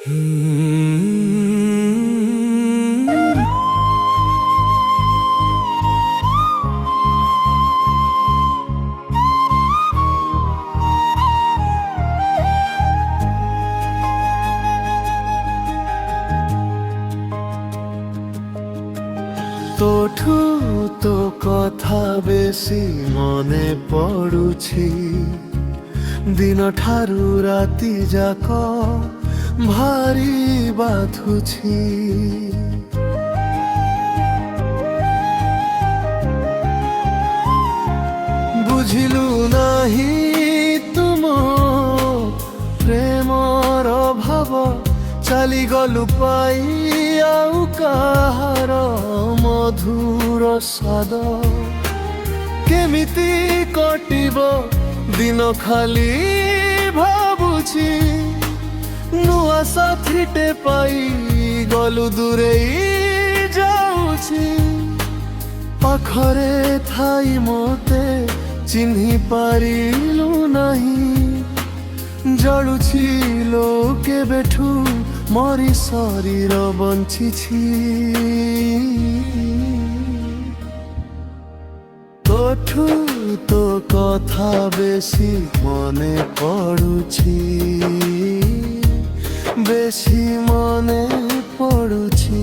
তোଠୁ ତୋ କଥା ବେଶୀ ମନେ ପଡୁଛି, ଦିନ ଠାରୁ ରାତି ଯାକ ଭାରି ବାଧୁଛି। ବୁଝିଲୁ ନାହିଁ ତୁମ ପ୍ରେମର ଭାବ, ଚାଲିଗଲୁ ପାଇ ଆଉ କାହାର ମଧୁର ସ୍ୱାଦ। କେମିତି କଟିବ ଦିନ ଖାଲି ଭାବୁଛି, ନୂଆ ସାଥୀଟେ ପାଇ ଗଲୁ ଦୂରେଇ ଯାଉଛି। ପାଖରେ ଥାଇ ମୋତେ ଚିହ୍ନି ପାରିଲୁ ନାହିଁ, ଜଳୁଛି ଲୋ କେବେଠୁ ମରି ଶରୀର ବଞ୍ଚିଛି। তোঠু তো কথা বেশি মনে পড়ুছি, বেশি মনে পড়ুছি।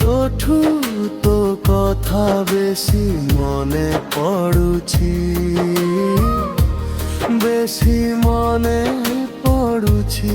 তোঠু তো কথা বেশি মনে পড়ুছি, বেশি মনে পড়ুছি।